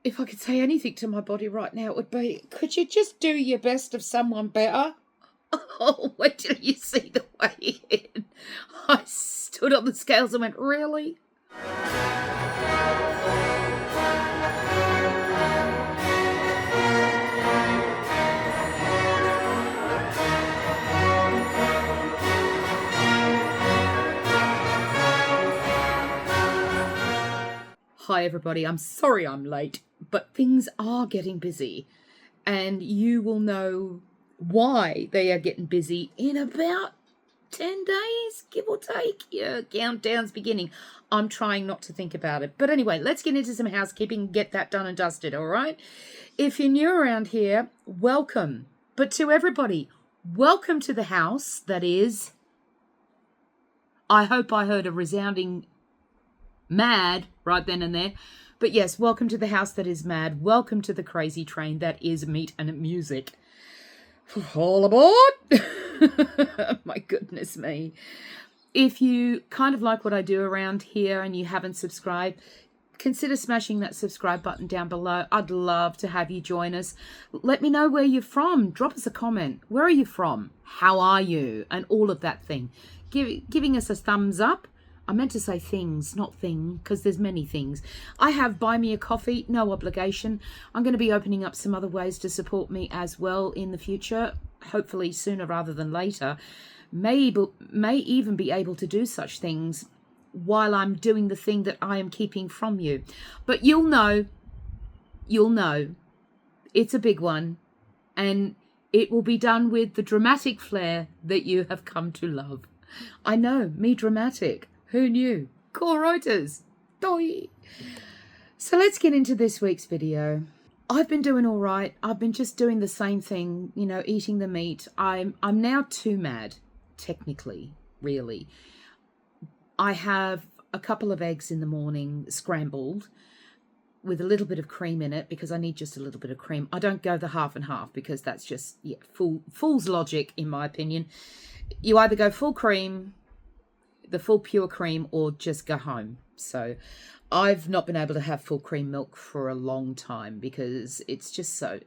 if I could say anything to my body right now, it would be, could you just do your best of someone better? Oh, wait till you see the way in. I stood on the scales and went, really? Hi everybody, I'm sorry I'm late, but things are getting busy and you will know why they are getting busy in about 10 days, give or take. Yeah, countdown's beginning. I'm trying not to think about it. But anyway, let's get into some housekeeping, get that done and dusted, all right? If you're new around here, welcome. But to everybody, welcome to the house that is, I hope I heard a resounding mad right then and there. But yes, welcome to the house that is mad. Welcome to the crazy train that is meat and music. All aboard! My goodness me. If you kind of like what I do around here and you haven't subscribed, consider smashing that subscribe button down below. I'd love to have you join us. Let me know where you're from. Drop us a comment. Where are you from? How are you? And all of that thing. Giving us a thumbs up. I meant to say things, not thing, because there's many things. I have Buy Me a Coffee, no obligation. I'm going to be opening up some other ways to support me as well in the future, hopefully sooner rather than later. May even be able to do such things while I'm doing the thing that I am keeping from you. But you'll know, it's a big one, and it will be done with the dramatic flair that you have come to love. I know, me dramatic. Who knew? Core writers. Doi. So let's get into this week's video. I've been doing all right. I've been just doing the same thing, you know, eating the meat. I'm now too mad, technically, really. I have a couple of eggs in the morning, scrambled, with a little bit of cream in it, because I need just a little bit of cream. I don't go the half and half, because that's just, yeah, fool's logic, in my opinion. You either go full cream, the full pure cream, or just go home. So I've not been able to have full cream milk for a long time because it's just so,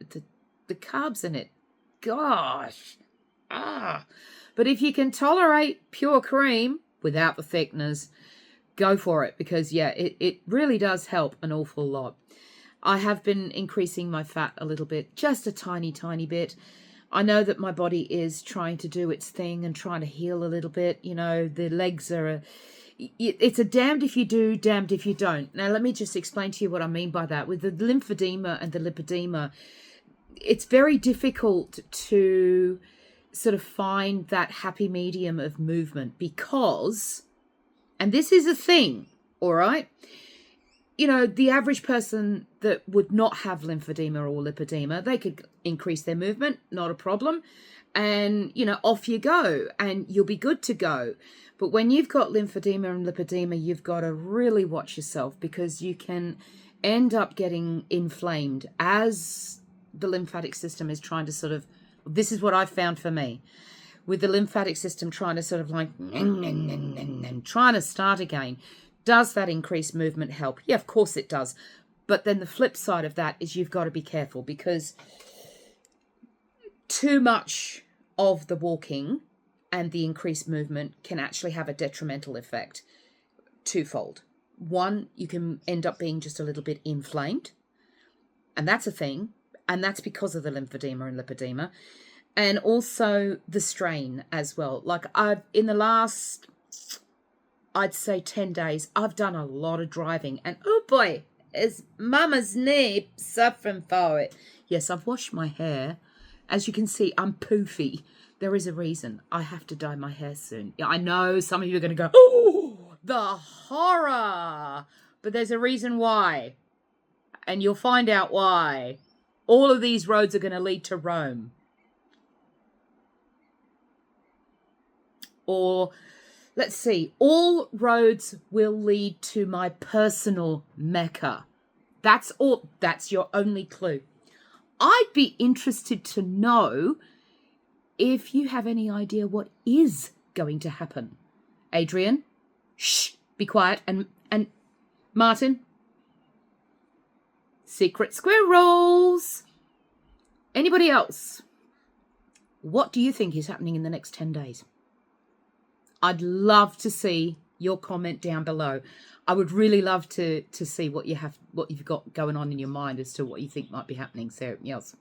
the carbs in it, gosh. But if you can tolerate pure cream without the thickeners, go for it, because yeah, it really does help an awful lot. I have been increasing my fat a little bit, just a tiny bit. I know that my body is trying to do its thing and trying to heal a little bit. You know, the legs are it's a damned if you do, damned if you don't. Now, let me just explain to you what I mean by that. With the lymphedema and the lipedema, it's very difficult to sort of find that happy medium of movement because, and this is a thing, all right? You know, the average person that would not have lymphedema or lipedema, they could increase their movement, not a problem. And, you know, off you go and you'll be good to go. But when you've got lymphedema and lipedema, you've got to really watch yourself, because you can end up getting inflamed as the lymphatic system is trying to sort of, this is what I've found for me, with the lymphatic system trying to sort of like, trying to start again. Does that increased movement help? Yeah, of course it does. But then the flip side of that is you've got to be careful, because too much of the walking and the increased movement can actually have a detrimental effect. Twofold. One, you can end up being just a little bit inflamed, and that's a thing, and that's because of the lymphedema and lipedema, and also the strain as well. Like in the last, I'd say 10 days, I've done a lot of driving, and oh boy, is mama's knee suffering for it. Yes, I've washed my hair. As you can see, I'm poofy. There is a reason. I have to dye my hair soon. Yeah, I know some of you are going to go, oh, the horror. But there's a reason why. And you'll find out why. All of these roads are going to lead to Rome. Or, let's see, all roads will lead to my personal Mecca. That's all. That's your only clue. I'd be interested to know if you have any idea what is going to happen. Adrian, shh, be quiet. And Martin, Secret squirrels. Anybody else? What do you think is happening in the next 10 days? I'd love to see your comment down below. I would really love to see what you've got going on in your mind as to what you think might be happening. So anything else.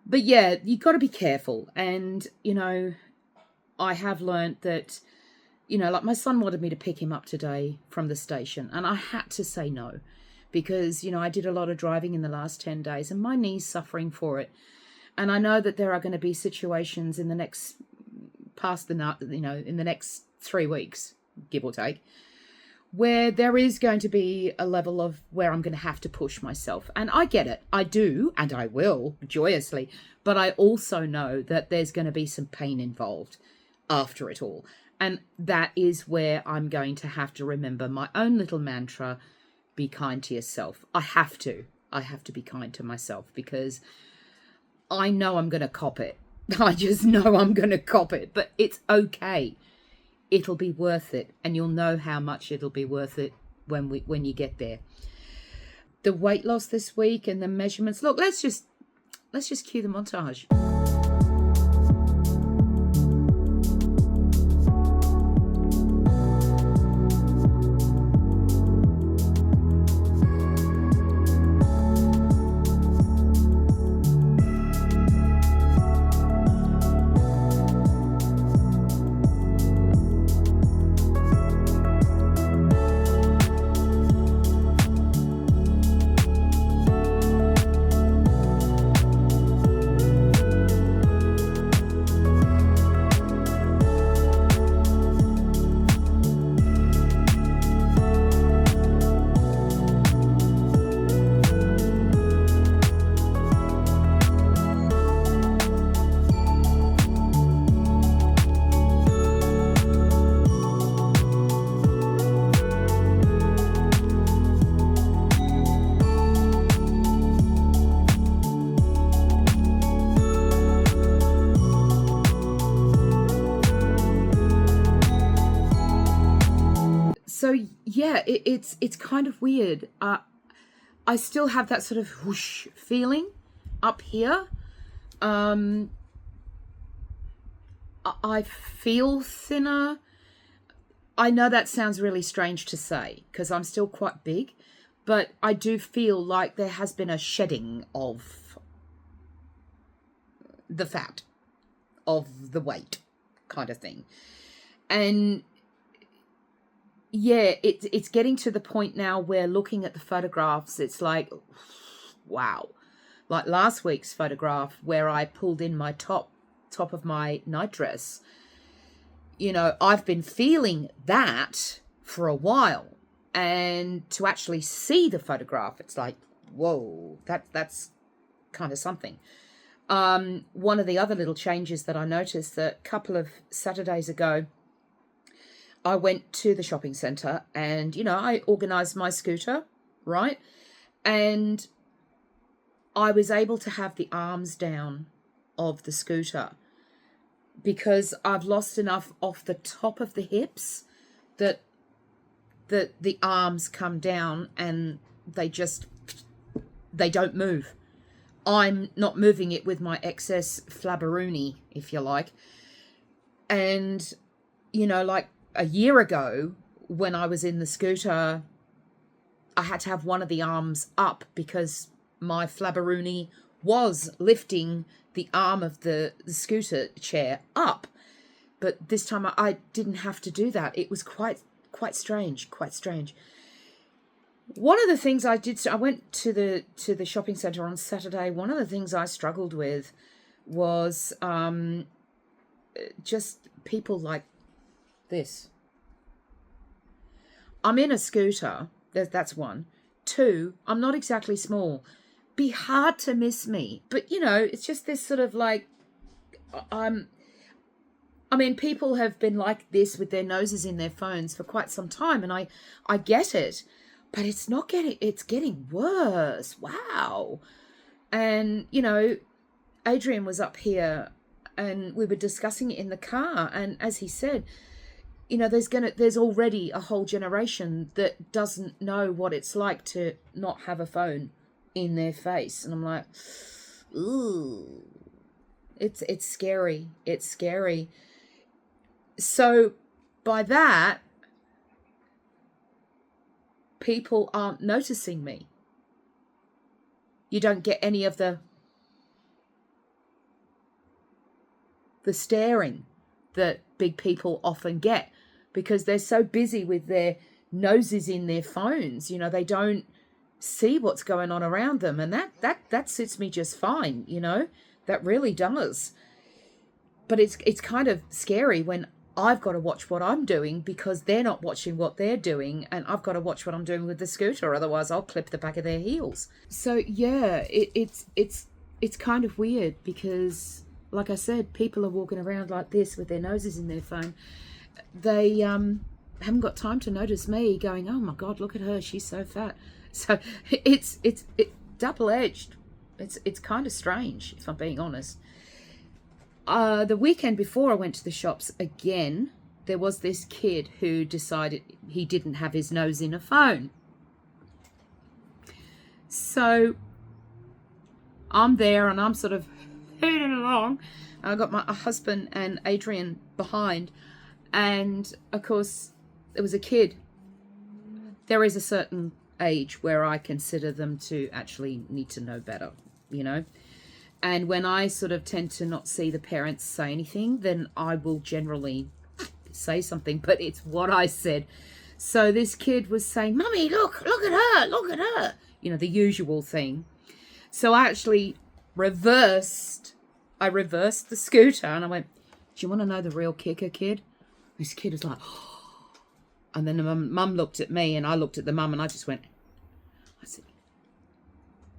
But yeah, you've got to be careful. And, you know, I have learned that, you know, like my son wanted me to pick him up today from the station, and I had to say no because, you know, I did a lot of driving in the last 10 days and my knee's suffering for it. And I know that there are going to be situations in the next, in the next 3 weeks, give or take, where there is going to be a level of where I'm going to have to push myself. And I get it. I do, and I will, joyously. But I also know that there's going to be some pain involved after it all. And that is where I'm going to have to remember my own little mantra, be kind to yourself. I have to be kind to myself because I know I'm going to cop it. I just know I'm going to cop it, but it's okay. It'll be worth it, and you'll know how much it'll be worth it when you get there. The weight loss this week and the measurements. Look, let's just cue the montage. So yeah, it's kind of weird. I still have that sort of whoosh feeling up here. I feel thinner. I know that sounds really strange to say because I'm still quite big, but I do feel like there has been a shedding of the fat, of the weight kind of thing. And yeah, it's getting to the point now where looking at the photographs, it's like, wow. Like last week's photograph where I pulled in my top of my nightdress. You know, I've been feeling that for a while. And to actually see the photograph, it's like, whoa, that's kind of something. One of the other little changes that I noticed that a couple of Saturdays ago, I went to the shopping centre and, you know, I organised my scooter, right? And I was able to have the arms down of the scooter because I've lost enough off the top of the hips that the arms come down and they don't move. I'm not moving it with my excess flabberoonie, if you like. And, you know, like, a year ago, when I was in the scooter, I had to have one of the arms up because my flabberoonie was lifting the arm of the scooter chair up. But this time I didn't have to do that. It was quite strange, One of the things I did, I went to the shopping centre on Saturday. One of the things I struggled with was just people like this. I'm in a scooter. That's one. Two, I'm not exactly small. Be hard to miss me. But, you know, it's just this sort of like, I mean, people have been like this with their noses in their phones for quite some time. And I get it. But it's getting worse. Wow. And, you know, Adrian was up here and we were discussing it in the car. And as he said, you know, there's already a whole generation that doesn't know what it's like to not have a phone in their face. And I'm like, ooh, it's scary. It's scary. So by that, people aren't noticing me. You don't get any of the staring that big people often get, because they're so busy with their noses in their phones. You know, they don't see what's going on around them, and that suits me just fine. You know, that really does. But it's kind of scary when I've got to watch what I'm doing because they're not watching what they're doing, and I've got to watch what I'm doing with the scooter, otherwise I'll clip the back of their heels. So yeah, it's kind of weird because, like I said, people are walking around like this with their noses in their phone. They haven't got time to notice me going, oh my God, look at her, she's so fat. So it's double-edged. It's kind of strange, if I'm being honest. The weekend before I went to the shops again, there was this kid who decided he didn't have his nose in a phone. So I'm there and I'm sort of heading along. I got my husband and Adrian behind, and of course there was a kid. There is a certain age where I consider them to actually need to know better, you know. And when I sort of tend to not see the parents say anything, then I will generally say something, but it's what I said. So this kid was saying, Mummy, look at her, you know, the usual thing. So I actually reversed the scooter and I went, do you want to know the real kicker, kid? This kid was like, oh. And then the mum looked at me and I looked at the mum and I just went, I said,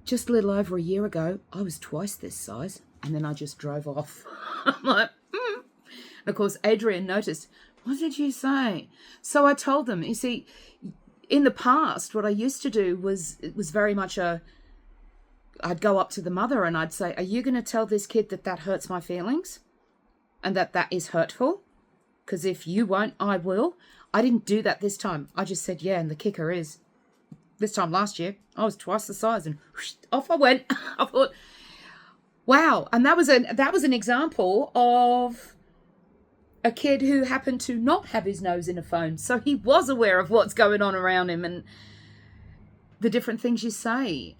just a little over a year ago, I was twice this size. And then I just drove off. I'm like, And of course, Adrian noticed, what did you say? So I told them, you see, in the past, what I used to do was, it was very much I'd go up to the mother and I'd say, are you going to tell this kid that hurts my feelings? And that is hurtful? Because if you won't, I will. I didn't do that this time. I just said, yeah, and the kicker is, this time last year, I was twice the size, and whoosh, off I went. I thought, wow. And that was an example of a kid who happened to not have his nose in a phone. So he was aware of what's going on around him and the different things you say.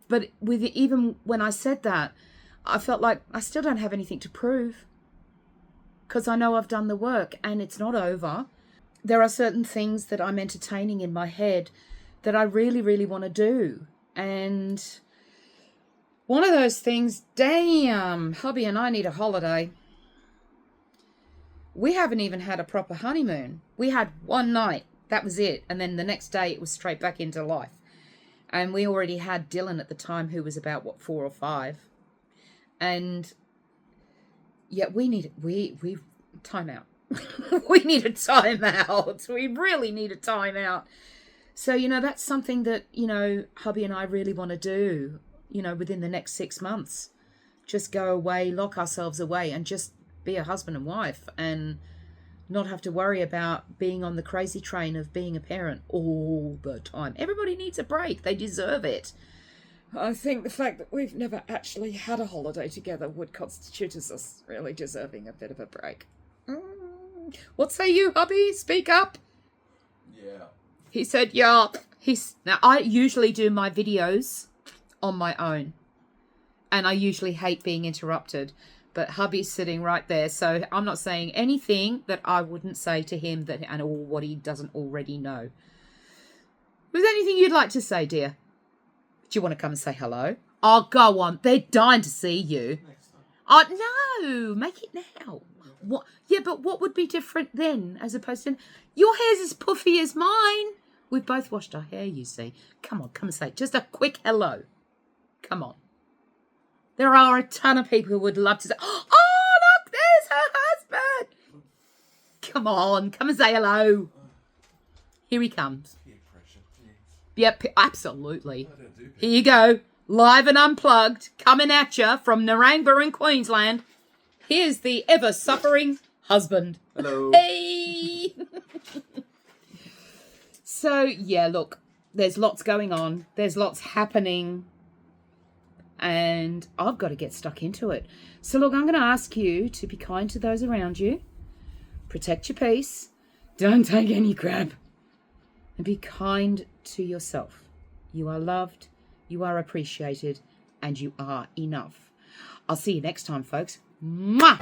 But even when I said that, I felt like I still don't have anything to prove because I know I've done the work and it's not over. There are certain things that I'm entertaining in my head that I really, really want to do. And one of those things, damn, hubby and I need a holiday. We haven't even had a proper honeymoon. We had one night, that was it. And then the next day it was straight back into life. And we already had Dylan at the time, who was about, 4 or 5. And yet we time out. We need a time out. We really need a time out. So, you know, that's something that, you know, hubby and I really want to do, you know, within the next 6 months. Just go away, lock ourselves away and just be a husband and wife and not have to worry about being on the crazy train of being a parent all the time. Everybody needs a break. They deserve it. I think the fact that we've never actually had a holiday together would constitute as us really deserving a bit of a break. What say you, hubby? Speak up. Yeah. He said, yeah. Now, I usually do my videos on my own. And I usually hate being interrupted. But hubby's sitting right there. So I'm not saying anything that I wouldn't say to him or what he doesn't already know. Was there anything you'd like to say, dear? Do you want to come and say hello? Oh, go on. They're dying to see you. Next time. Oh, no. Make it now. What? Yeah, but what would be different then as opposed to... Your hair's as puffy as mine. We've both washed our hair, you see. Come on, come and say just a quick hello. Come on. There are a ton of people who would love to say, oh, look, there's her husband. Come on, come and say hello. Here he comes. Peer pressure, please. Yep, absolutely. I don't do Here you go. Live and unplugged, coming at you from Narangba in Queensland. Here's the ever-suffering husband. Hello. Hey! So, yeah, look, there's lots going on. There's lots happening. and I've got to get stuck into it. So look, I'm going to ask you to be kind to those around you, protect your peace, don't take any crap, and be kind to yourself. You are loved, you are appreciated, and you are enough. I'll see you next time, folks. Mwah!